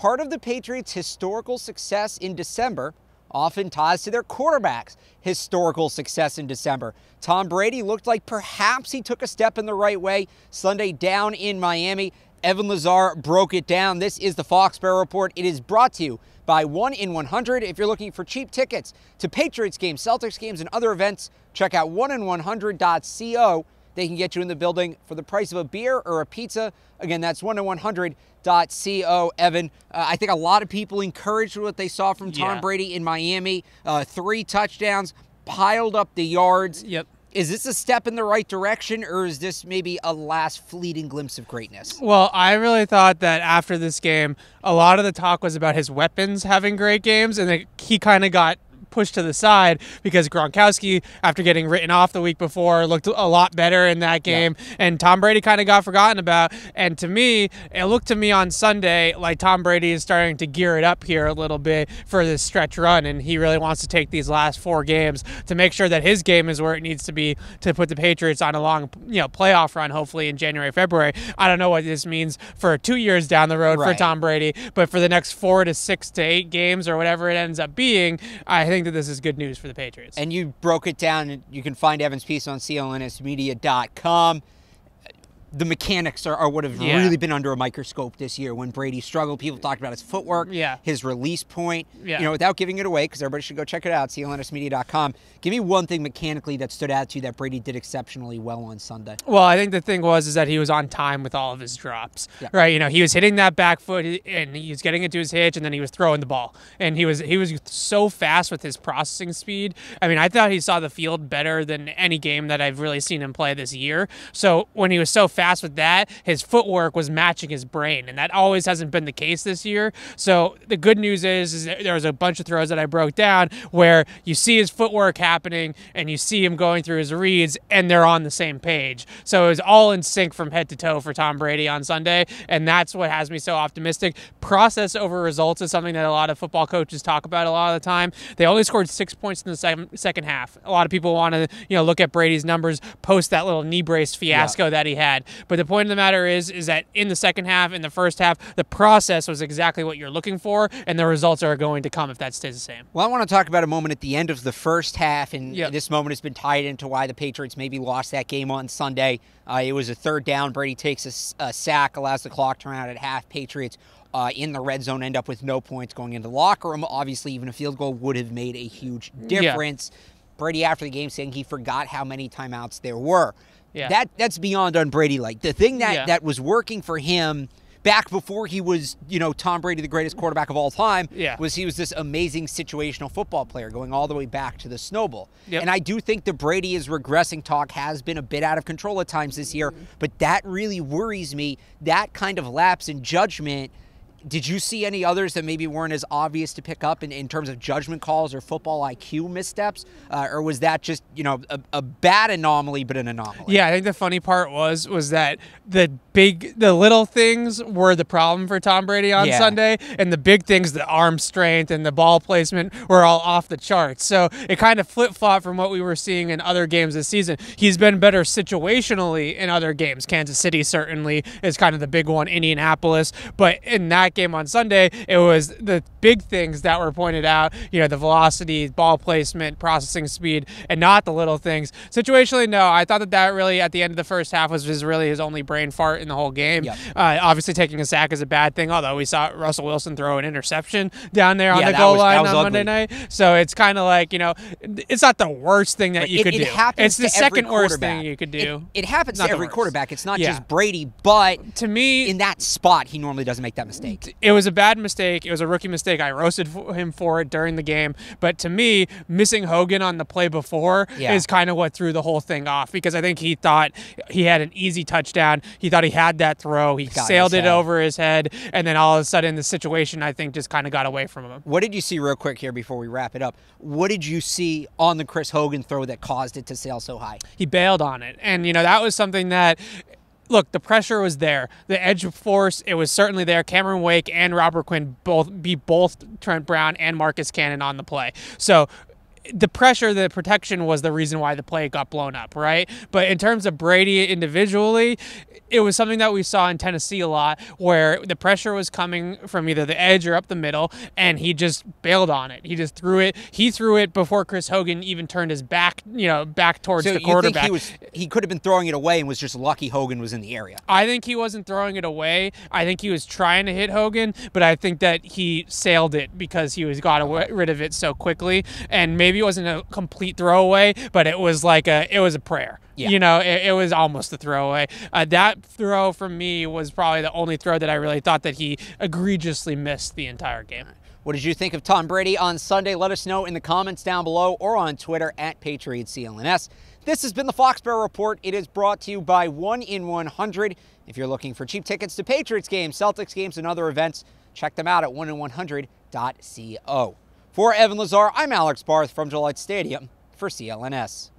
part of the Patriots' historical success in December often ties to their quarterback's historical success in December. Tom Brady looked like perhaps he took a step in the right way Sunday down in Miami. Evan Lazar broke it down. This is the Foxboro Report. It is brought to you by 1 in 100. If you're looking for cheap tickets to Patriots games, Celtics games, and other events, check out 1in100.co. They can get you in the building for the price of a beer or a pizza. Again, that's 1in100.co. Evan, I think a lot of people encouraged with what they saw from Tom Brady in Miami. 3 touchdowns, piled up the yards. Yep. Is this a step in the right direction, or is this maybe a last fleeting glimpse of greatness? Well, I really thought that after this game, a lot of the talk was about his weapons having great games, and he kind of got pushed to the side because Gronkowski, after getting written off the week before, looked a lot better in that game, and Tom Brady kind of got forgotten about. And to me, it looked to me on Sunday like Tom Brady is starting to gear it up here a little bit for this stretch run, and he really wants to take these last 4 games to make sure that his game is where it needs to be to put the Patriots on a long, playoff run, hopefully in January, February. I don't know what this means for 2 years down the road for Tom Brady, but for the next 4 to 6 to 8 games or whatever it ends up being, I think that this is good news for the Patriots. And you broke it down, and you can find Evan's piece on CLNSmedia.com. The mechanics are what have really been under a microscope this year. When Brady struggled, people talked about his footwork, his release point. Without giving it away, because everybody should go check it out, CLNSmedia.com. Give me one thing mechanically that stood out to you that Brady did exceptionally well on Sunday. Well, I think the thing is that he was on time with all of his drops, right? He was hitting that back foot, and he was getting into his hitch, and then he was throwing the ball. And he was so fast with his processing speed. I mean, I thought he saw the field better than any game that I've really seen him play this year. So when he was so fast with that, his footwork was matching his brain, and that always hasn't been the case this year. So the good news is that there was a bunch of throws that I broke down where you see his footwork happening and you see him going through his reads, and they're on the same page. So it was all in sync from head to toe for Tom Brady on Sunday, and that's what has me so optimistic. Process over results is something that a lot of football coaches talk about a lot of the time. They only scored 6 points in the second half. A lot of people want to look at Brady's numbers post that little knee brace fiasco that he had. But the point of the matter is that in the second half, in the first half, the process was exactly what you're looking for, and the results are going to come if that stays the same. Well, I want to talk about a moment at the end of the first half, and this moment has been tied into why the Patriots maybe lost that game on Sunday. It was a 3rd down. Brady takes a sack, allows the clock to run out at half. Patriots in the red zone end up with no points going into the locker room. Obviously, even a field goal would have made a huge difference. Brady, after the game, saying he forgot how many timeouts there were. That's beyond un-Brady-like. The thing that was working for him back before he was, Tom Brady, the greatest quarterback of all time, was he was this amazing situational football player going all the way back to the snowball. And I do think the Brady is regressing talk has been a bit out of control at times this year, but that really worries me. That kind of lapse in judgment. Did you see any others that maybe weren't as obvious to pick up in terms of judgment calls or football IQ missteps? Or was that just, a bad anomaly, but an anomaly? Yeah, I think the funny part was that the little things were the problem for Tom Brady on Sunday, and the big things, the arm strength and the ball placement, were all off the charts. So it kind of flip-flopped from what we were seeing in other games this season. He's been better situationally in other games. Kansas City certainly is kind of the big one, Indianapolis. But in that game on Sunday, it was the big things that were pointed out, the velocity, ball placement, processing speed, and not the little things. Situationally, no, I thought that really at the end of the first half was really his only brain fart in the whole game. Obviously taking a sack is a bad thing, although we saw Russell Wilson throw an interception down there on the goal line on Monday night. So it's kind of like, it's not the worst thing that you could do. It's the second worst thing you could do. It happens to every quarterback. It's not just Brady, but to me, in that spot, he normally doesn't make that mistake. It was a bad mistake. It was a rookie mistake. I roasted him for it during the game. But to me, missing Hogan on the play before is kind of what threw the whole thing off, because I think he thought he had an easy touchdown. He thought he had that throw. He sailed it over his head, and then all of a sudden the situation, I think, just kind of got away from him. What did you see real quick here before we wrap it up? What did you see on the Chris Hogan throw that caused it to sail so high? He bailed on it. And, that was something that... Look, the pressure was there. The edge of force, it was certainly there. Cameron Wake and Robert Quinn beat both Trent Brown and Marcus Cannon on the play. So the pressure, the protection was the reason why the play got blown up, right? But in terms of Brady individually, it was something that we saw in Tennessee a lot, where the pressure was coming from either the edge or up the middle, and he just bailed on it. He just threw it. He threw it before Chris Hogan even turned his back, back towards the quarterback. So he could have been throwing it away and was just lucky Hogan was in the area? I think he wasn't throwing it away. I think he was trying to hit Hogan, but I think that he sailed it because he got rid of it so quickly. And maybe it wasn't a complete throwaway, but it was a prayer. Yeah. It was almost a throwaway. That throw for me was probably the only throw that I really thought that he egregiously missed the entire game. What did you think of Tom Brady on Sunday? Let us know in the comments down below or on Twitter at PatriotCLNS. This has been the Foxboro Report. It is brought to you by 1in100. If you're looking for cheap tickets to Patriots games, Celtics games, and other events, check them out at 1in100.co. For Evan Lazar, I'm Alex Barth from Gillette Stadium for CLNS.